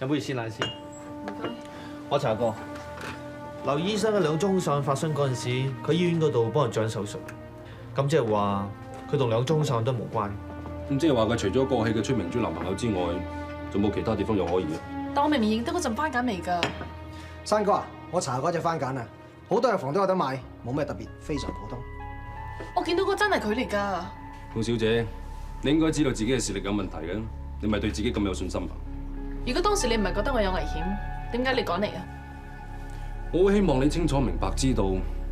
飲杯鮮奶先。唔該。我查過，劉醫生喺兩宗兇殺案發生嗰陣時，佢醫院嗰度幫人做緊手術。咁即係話佢同兩宗兇殺案都無關。咁即係話佢除咗過氣嘅崔明珠男朋友之外，仲冇其他地方有可疑嘅。但我明明認得嗰陣番梘味㗎。山哥啊，我查嗰隻番梘啊，好多藥房都有得買，冇咩特別，非常普通。我見到個真係佢嚟㗎。顧小姐，你應該知道自己嘅視力有問題嘅，你咪對自己咁有信心啊？如果當時你唔係覺得我有危險，點解你趕嚟啊？我好希望你清楚明白知道，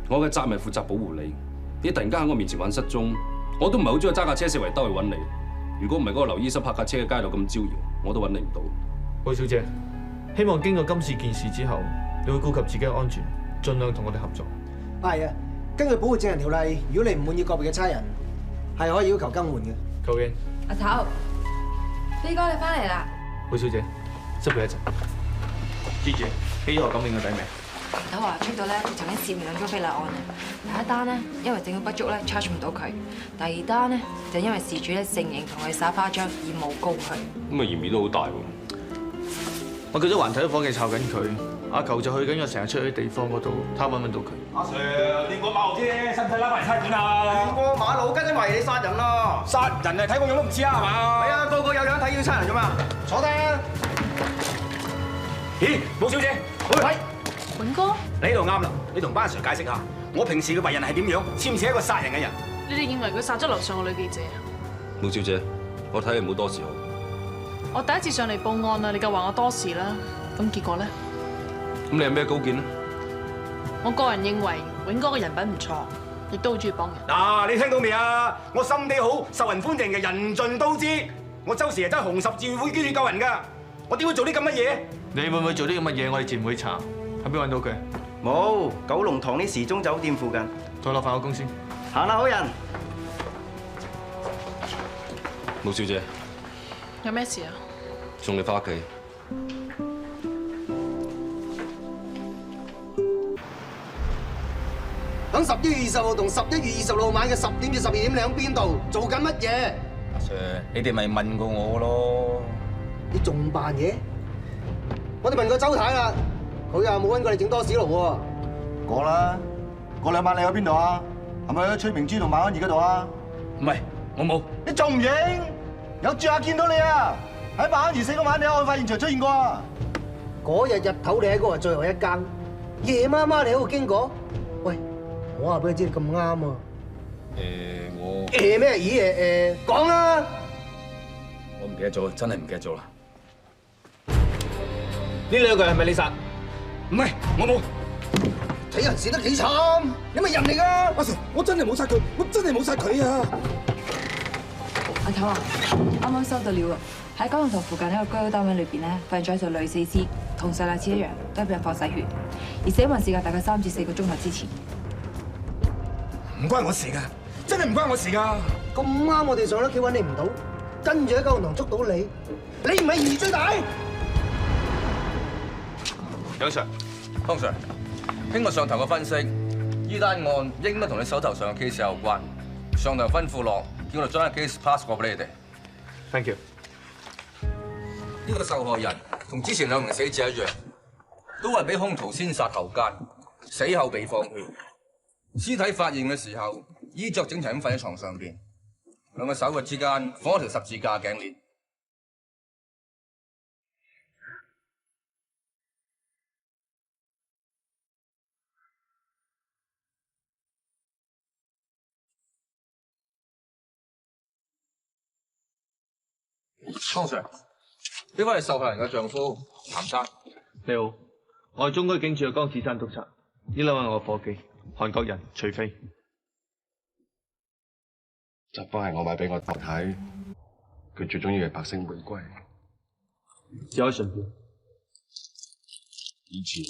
我嘅責任係負責保護你。你突然間喺我面前玩失蹤，我都唔係好中意揸架車四圍兜去揾你。如果唔係嗰個劉醫生泊架車喺街度咁招搖，我都揾你唔到。顧小姐，希望經過今次件事之後，你會顧及自己嘅安全，盡量同我哋合作。係啊，根據保護證人條例，如果你唔滿意個別嘅差人，係可以要求更換嘅。究竟，阿頭，飛哥你翻嚟啦！顧小姐，執佢一陣。記住，基河咁令嘅底未？頭話出到咧，佢曾經涉兩宗非禮案嘅。第一單咧，因為證據不足咧，charge 唔到佢；第二單咧，就因為事主咧承認同佢耍花槍而冇告佢。咁啊嫌疑都好大喎。我叫咗環體啲伙計抄緊佢，阿球就去緊個成日出去啲地方嗰度，睇下揾唔揾到佢。阿 Sir，練過馬路啫，使唔使拉埋差館啊？練過馬路，跟住懷疑你殺人咯！殺人啊，睇個樣都唔似啊，係嘛？係啊，個個有樣睇要殺人做嘛？坐低啊！咦，武小姐，喂，永哥，你呢度啱啦，你同班 Sir 解釋下，我平時嘅為人係點樣，似唔似一個殺人嘅人？你哋認為佢殺咗樓上個女記者啊？陸小姐，我睇你唔好多事好。我第一次上嚟報案啊，你就話我多事啦。咁結果咧？咁你有咩高見呢？我個人認為永哥嘅人品唔錯，亦都好中意幫人。嗱，你聽到未啊？我心地好，受人歡迎嘅，人盡都知。我周時係真係紅十字會捐血救人㗎，我點會做啲咁嘅嘢？你會唔會做啲咁嘅嘢？我哋自然會查。喺邊揾到佢？冇，九龍塘啲時鐘酒店附近。再落翻我公司。行啦，好人。陸小姐，有咩事啊？送你翻屋企。等11月20號同11月26號晚嘅10點至12點，你喺邊度做緊乜嘢？阿 Sir，你哋咪問過我咯。你仲扮嘢？我哋問過周太啦，佢又冇揾過你整多士爐喎。過啦，過兩晚你喺邊度啊？係咪喺崔明珠同馬安儀嗰度啊？唔係，我冇。你仲唔認？有住客見到你啊！喺馬安儀死嗰晚，你喺案發現場出現過啊！嗰日日頭你喺嗰個最後一更，夜媽媽你喺度經過。喂，我話俾你知你咁啱啊！我咩？咦？講啦！唔記得咗，真係唔記得咗啦。呢兩個人係咪你殺？唔係，我冇。睇人死得幾慘，你咪人嚟㗎！阿 Sir，我真係冇殺佢，我真係冇殺佢啊！阿頭啊，啱啱收到料啊！喺九龍塘附近一個居屋單位裏邊咧，發現咗一具女死屍，同上兩次一樣，都係俾人放洗血，而死亡時間大概3至4個鐘頭之前。唔關我事㗎，真係唔關我事㗎。咁啱我哋上屋企揾你唔到，跟住喺九龍塘捉到你，你唔係嫌疑最大？楊 Sir，湯 Sir，經過上頭嘅分析，呢單案應該同你手頭上嘅 case 有關。上頭吩咐落，叫我哋將個 case pass 過俾你哋。 Thank you。呢個受害人同之前2名死者一樣，都係俾兇徒先殺後姦，死後被放血。屍體發現嘅時候，衣着整齊咁瞓喺床上邊，兩個手腳之間放一條十字架頸鏈。湯 Sir， 呢位係受害人嘅丈夫譚生。你好，我係中區警署嘅江子山督察。呢兩位我嘅伙計，韓國人徐飛。執方係我買俾我太太，佢最中意嘅白色玫瑰。只可以順便。以前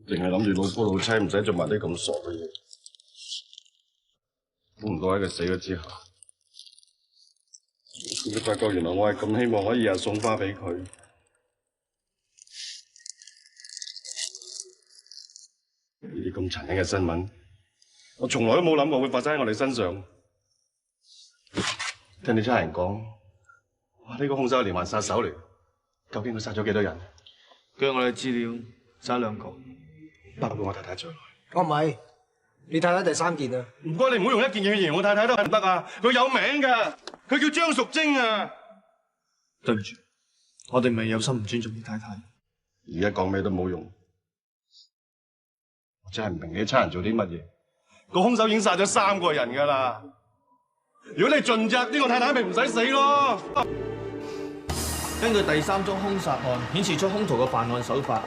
淨係諗住老夫老妻唔使做埋啲咁傻嘅嘢，估唔到喺佢死咗之後，你發覺原來我係咁希望可以日送花俾佢。呢啲咁殘忍嘅新聞，我從來都冇諗過會發生喺我哋身上。聽你差人講，哇！呢個兇手係連環殺手嚟，究竟佢殺咗幾多人？據我哋資料，殺2個，包括我太太在內。哦，唔係，你睇睇第3件啊！唔該，你唔好用一件嘢去形容我太太得唔得啊？佢有名㗎，佢叫張淑貞啊！對唔住，我哋咪有心唔尊重你太太。而家講咩都冇用，我真係唔明你差人做啲乜嘢。個兇手已經殺咗3個人㗎啦！如果你盡責啲，我太太咪唔使死咯。根據第3宗兇殺案顯示出兇徒嘅犯案手法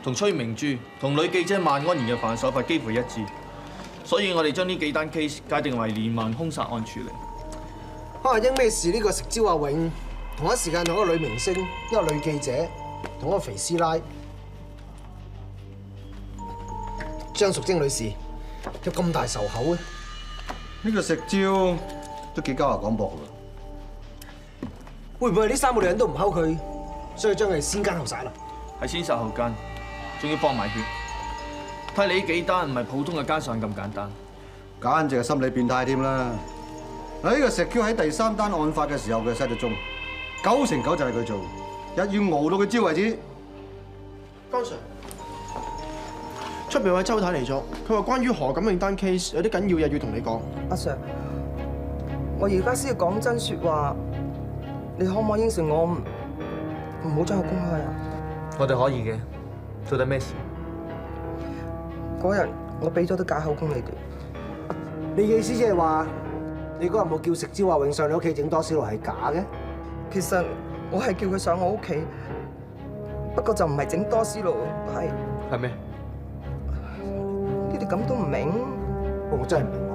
同崔明珠同女記者萬安然嘅犯案手法幾乎一致，所以我哋將呢幾單 case 界定為連環兇殺案處理。因咩事呢個食蕉阿永同一時間同一個女明星、一個女記者同一個肥師奶張淑貞女士有咁大仇口嘅？呢個食蕉都幾交下廣博㗎。會唔會係呢3個女人都唔溝佢，所以將佢哋先奸後殺啦？係先殺後奸，仲要放埋血。睇你呢幾單唔係普通嘅奸殺案咁簡單，簡直係心理變態添啦！嗱，呢個石 Q 喺第3單案發嘅時候嘅失咗蹤，9成9就係佢做，日要熬到佢招為止。江 Sir， 出邊位周太嚟咗，佢話關於何錦永單 case 有啲緊要嘢要同你講。阿 Sir， 我而家先要講真説話，你可唔可以應承我唔好將佢公開啊？我哋可以嘅，到底咩事？嗰日我俾咗啲假口供你哋。你嘅意思即係話，你嗰日冇叫食蕉阿永上你屋企整多士爐係假嘅？其實我係叫佢上我屋企，不過就唔係整多士爐，係咩？你哋咁都唔明？我真係唔明喎。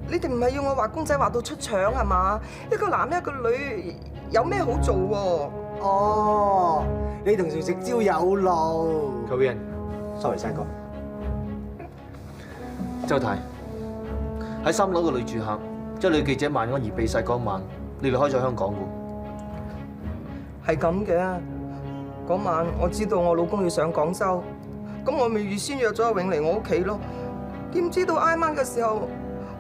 你哋唔係要我畫公仔畫到出腸係嘛？一個男一個女有咩好做喎？哦，你同條食蕉有路。求人 ，sorry， 生哥。周太喺3樓個女住客，即係女記者萬安兒被殺嗰晚，你離開咗香港㗎。係咁嘅，嗰晚我知道我老公要上廣州，咁我咪預先約咗阿永嚟我屋企咯。點知到挨晚嘅時候，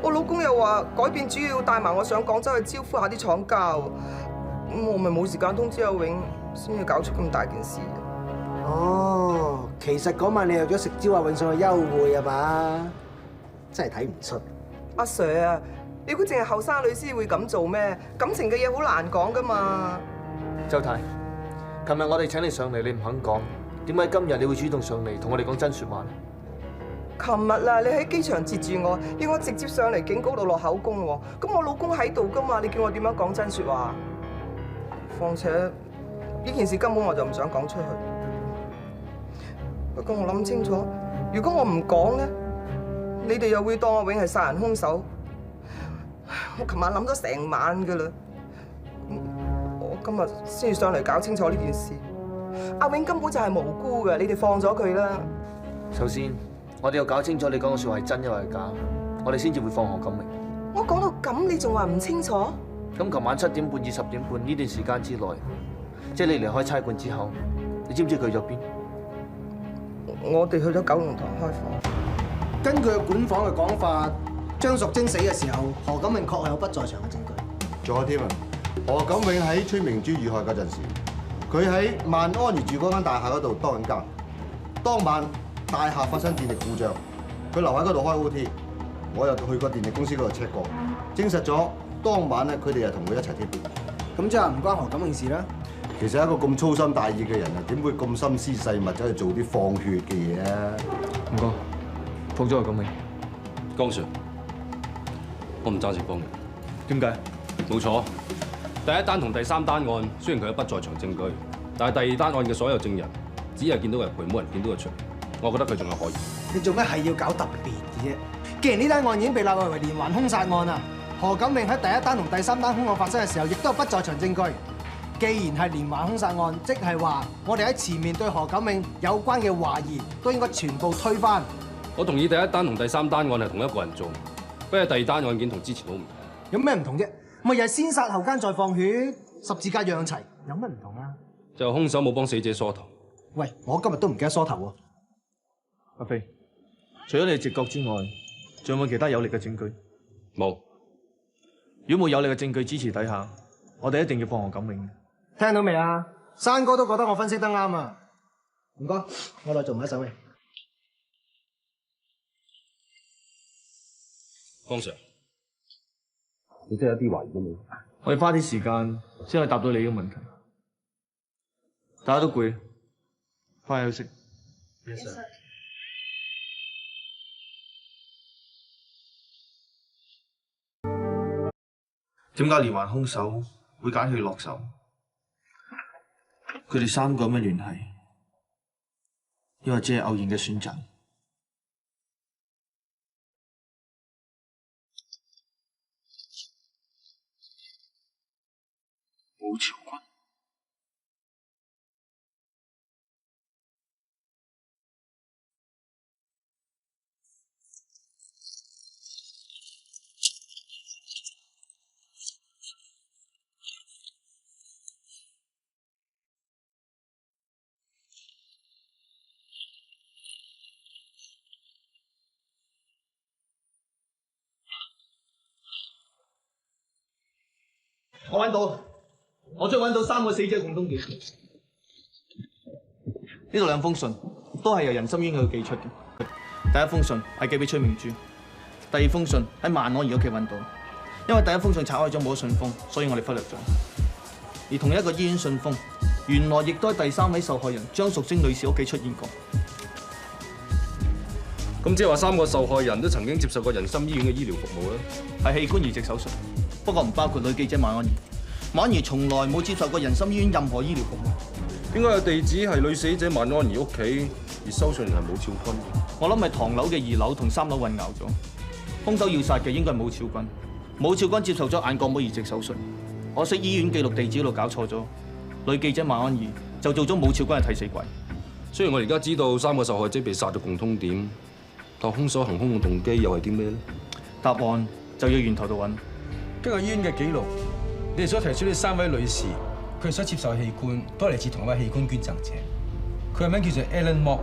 我老公又話改變主意要帶埋我上廣州去招呼下啲廠家，咁我咪冇時間通知阿永，先至搞出咁大件事。哦，其實嗰晚你約咗食蕉阿永上去幽會係嘛？真係睇唔出。阿 Sir 啊，你估淨係後生女先會咁做咩？感情嘅嘢好難講噶嘛。周太，琴日我哋請你上嚟，你唔肯講，點解今日你會主動上嚟同我哋講真説話呢？琴日啦，你喺機場截住我，要我直接上嚟警局度落口供喎。咁我老公喺度噶嘛，你叫我點樣講真説話？況且呢件事根本我就唔想講出去。不過我諗清楚，如果我唔講咧，你哋又會當阿永係殺人兇手。我琴晚諗咗成晚噶啦，我今日先至上嚟搞清楚呢件事。阿永根本就係無辜嘅，你哋放咗佢啦。首先，我哋要搞清楚你講嘅説話係真抑或係假，我哋先至會放何錦明。我講到咁，你仲話唔清楚？咁琴晚7點半至10點半呢段時間之內，即係你離開差館之後，你知唔知佢去咗邊？我哋去咗九龍塘開房。根據管房嘅講法，張淑貞死嘅時候，何錦永確係有不在場嘅證據。仲有添啊，何錦永喺崔明珠遇害嗰陣時，佢喺萬安兒住嗰間大廈嗰度當緊更。當晚大廈發生電力故障，佢留喺嗰度開 OT。我又去過電力公司嗰度 check 過，證實咗當晚咧佢哋係同佢一齊貼片。咁即係唔關何錦永事啦。其實一個咁粗心大意嘅人啊，點會咁心思細密走去做啲放血嘅嘢啊？唔該，放咗何錦永。江 Sir， 我唔贊成放人。點解？冇錯，第1單同第3單案雖然佢有不在場證據，但係第2單案嘅所有證人只係見到佢陪，冇人見到佢出。我覺得佢仲係可以。你做咩係要搞特別嘅啫？既然呢單案已經被列為連環兇殺案啊，何錦永喺第1單同第3單兇案發生嘅時候，亦都有不在場證據。既然係連環兇殺案，即係話我哋喺前面對何錦永有關嘅懷疑都應該全部推翻。我同意第1單同第3單案係同一個人做，不過第2單案件同之前好唔同。有咩唔同啫？咪又係先殺後奸再放血，十字架樣齊，有乜唔同啊？就兇手冇幫死者梳頭。喂，我今日都唔記得梳頭喎。阿飛，除咗你直覺之外，仲有冇其他有力嘅證據？冇。如果冇有力嘅證據支持底下，我哋一定要放何錦永。聽到未啊？山哥都覺得我分析得啱啊！唔該，我來做埋一手嘅。方 Sir， 你真係有啲懷疑都冇。我要花啲時間先可以答到你呢個問題。大家都攰，翻去休息。Yes, sir. 點解連環兇手會揀佢落手？佢哋三個有咩聯繫？抑或只係偶然嘅選擇？武朝君，我揾到。我終於揾到3個死者共通點。呢度2封信都係由仁心醫院嗰度寄出嘅。第一封信係寄俾崔明珠，第二封信喺萬安兒屋企揾到。因為第一封信拆開咗冇咗信封，所以我哋忽略咗。而同一個醫院信封，原來亦都喺第3位受害人張淑貞女士屋企出現過。咁即係話3個受害人都曾經接受過仁心醫院嘅醫療服務啦，係器官移植手術，不過唔包括女記者萬安兒。萬安兒從來冇接受過仁心醫院任何醫療服務。點解個地址係女死者萬安兒屋企，而收信人係武朝君？我諗係唐樓嘅2樓同3樓混淆咗。兇手要殺嘅應該係武朝君。武朝君接受咗眼角膜移植手術，可惜醫院記錄地址嗰度搞錯咗。女記者萬安兒就做咗武朝君嘅替死鬼。雖然我而家知道3個受害者被殺嘅共通點，但兇手行兇嘅動機又係啲咩咧？答案就要源頭度揾。根據醫院嘅記錄，你哋所提出呢3位女士，佢哋所接受嘅器官都係嚟自同一位器官捐贈者。佢嘅名叫做 Ellen Mok，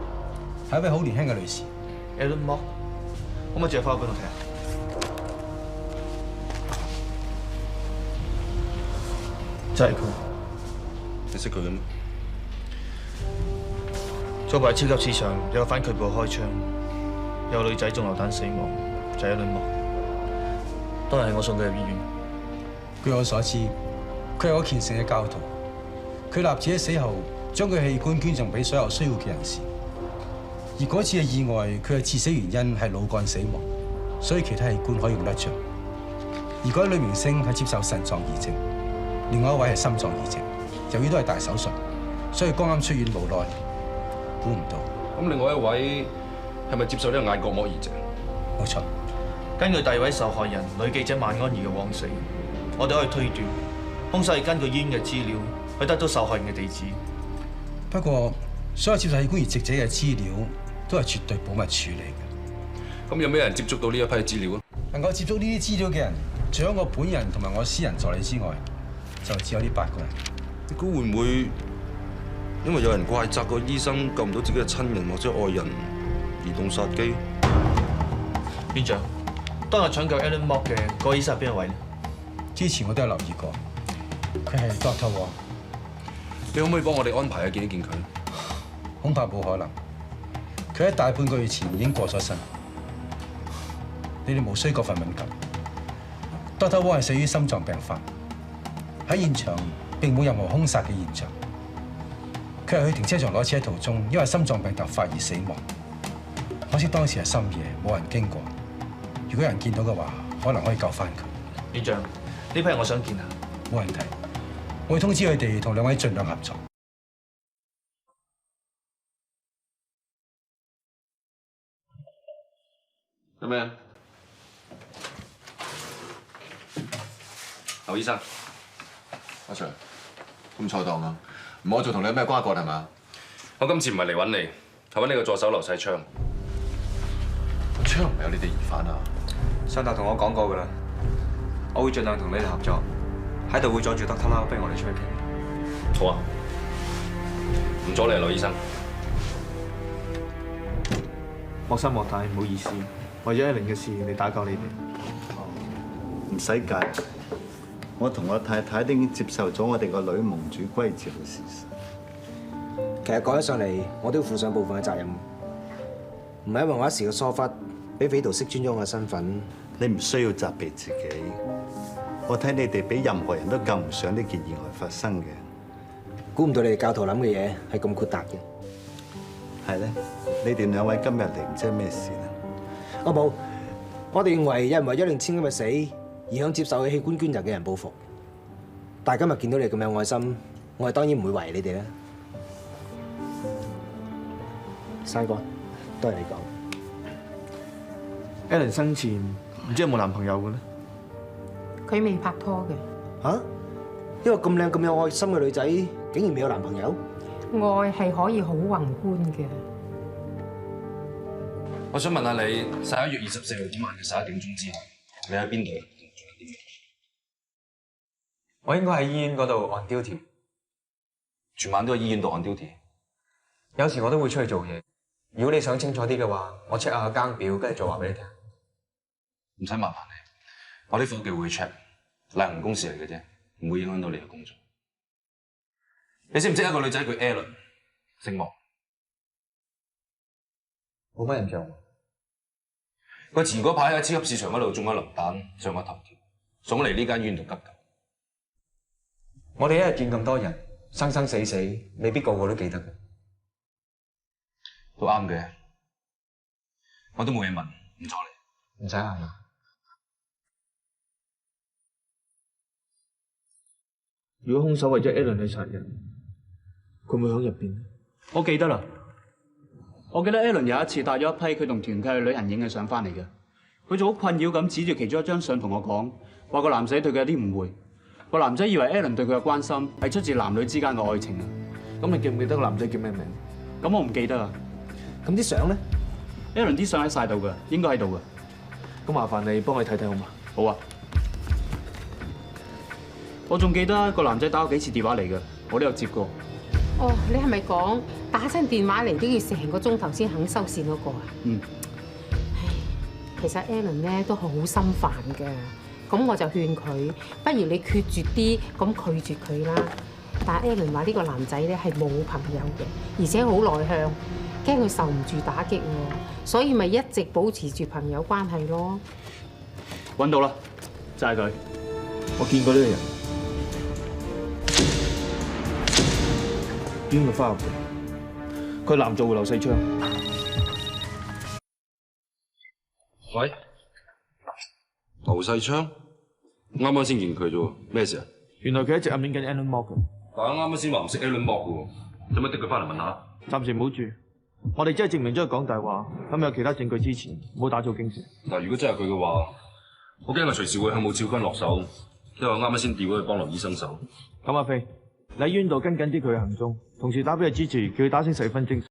係一位好年輕嘅女士。Ellen Mok， 可唔可以借翻去俾我睇下？就係佢。你識佢嘅咩？早排超級市場有個反拒捕開槍，有個女仔中流彈死亡，就係 Ellen Mok。當日係我送佢入醫院。據我所知，佢係個虔誠嘅教徒。佢立志喺死後將佢器官捐贈俾所有需要嘅人士。而嗰次嘅意外，佢嘅致死原因係腦幹死亡，所以其他器官可以用得着。而嗰位女明星係接受腎臟移植，另外一位係心臟移植。由於都係大手術，所以剛啱出院無耐，估唔到。咁另外一位係咪接受呢個眼角膜移植？冇錯。根據第2位受害人女記者萬安兒嘅往死，我哋可以推斷，兇手係根據醫院嘅資料去得到受害人嘅地址。不過，所有接受器官移植者嘅資料都係絕對保密處理嘅。咁有咩人接觸到呢一批資料啊？能夠接觸呢啲資料嘅人，除咗我本人同埋我私人助理之外，就只有呢8個人。你估會唔會因為有人怪責個醫生救唔到自己嘅親人或者愛人而動殺機？院長，當日搶救 Ellen Mok 嘅嗰個醫生係邊一位呢？之前我都有留意過，佢係 Dr. Wong。你可唔可以幫我哋安排見一見佢？恐怕冇可能，佢喺大半個月前已經過咗身。你哋無需過分敏感。Dr. Wong 係死於心臟病發，喺現場並冇任何兇殺嘅現象。佢係去停車場攞車途中，因為心臟病突發而死亡。可惜當時係深夜，冇人經過。如果有人見到嘅話，可能可以救翻佢。院長，呢批我想見下。冇問題，我會通知佢哋同2位盡量合作。有咩？劉醫生，阿 Sir， 咁錯當啊！唔好再同你有咩瓜葛係嘛？我今次唔係嚟揾你，係揾你個助手劉世昌。個槍唔係有你哋疑犯啊！上頭同我講過㗎啦，我會盡量同你哋合作，喺度會阻住 Dr. Lau 逼我哋出去傾。好啊，唔阻你啊，劉醫生。莫生莫太，唔好意思，為咗Ellen嘅事嚟打攪你哋。唔使介，我同我太太都已經接受咗我哋個女蒙主歸趙嘅事實。其實講起上嚟，我都要負上部分嘅責任，唔係因為我一時嘅疏忽，俾匪徒識穿咗我嘅身份。你唔需要責備自己。我睇你哋比任何人都救唔上呢件意外發生嘅。估唔到你哋教徒諗嘅嘢係咁豁達嘅。係咧，你哋兩位今日嚟唔知係咩事咧？阿寶，我哋認為有人為咗令千金嘅死而向接受嘅器官捐贈嘅人報復，但係今日見到你咁有愛心，我係當然唔會懷疑你哋啦。生哥，都係你講。Ellen 生前唔知有冇男朋友嘅咧？佢未拍拖嘅。嚇？一個咁靚咁有愛心嘅女仔，竟然未有男朋友？愛係可以好宏觀嘅。我想問下你，11月24號晚嘅11點鐘之後，你喺邊度？我應該喺醫院嗰度 on duty， 全晚都喺醫院度 on duty。有時我都會出去做嘢。如果你想清楚啲嘅話，我 check 下個更表，跟住再話俾你聽。唔使麻煩你，我啲伙計會 check， 例行公事嚟嘅啫，唔會影響到你嘅工作。你識唔識一個女仔叫 Ellen， 姓莫？冇乜印象。佢前嗰排喺超級市場嗰度中咗流彈，上咗頭條，送咗嚟呢間醫院度急救。我哋一日見咁多人，生生死死，未必個個都記得嘅。都啱嘅，我都冇嘢問，唔阻你。唔使客氣。如果兇手為咗 Ellen 去殺人，佢會喺入邊？我記得啦，我記得 Ellen 有一次帶咗一批佢同團契去旅行影嘅相翻嚟嘅，佢就好困擾咁指住其中一張相同我講，話個男仔對佢有啲誤會，個男仔以為 Ellen 對佢嘅關心係出自男女之間嘅愛情啊。咁你記唔記得個男仔叫咩名？咁我唔記得啊。咁啲相咧 ？Ellen 啲相喺晒度㗎，應該喺度㗎。咁麻煩你幫我睇睇好嘛？好啊。我仲記得個男仔打過幾次電話嚟嘅，我都有接過。哦，你係咪講打親電話嚟都要成個鐘頭先肯收線嗰個啊？嗯。其實 Ellen 咧都好心煩嘅，咁我就勸佢，不如你決絕啲咁拒絕佢啦。但係 Ellen 話呢個男仔咧係冇朋友嘅，而且好內向，驚佢受唔住打擊喎，所以咪一直保持住朋友關係咯。揾到啦，就係佢。我見過呢個人。邊個翻入嚟？佢男做劉世昌。喂，劉世昌，啱啱先見佢啫喎，咩事啊？原來佢一直暗戀緊 Alan Mock 嘅。但係啱啱先話唔識 Alan Mock 嘅喎，使乜逼佢翻嚟問下？暫時唔好住，我哋只係證明咗佢講大話，咁有其他證據之前，唔好打草驚蛇。嗱，如果真係佢嘅話，我驚佢隨時會向武超君落手，因為我啱啱先調咗去幫劉醫生手。咁阿飛，你喺醫院度跟緊啲佢嘅行蹤，同時打俾佢支持，叫佢打醒10分精神。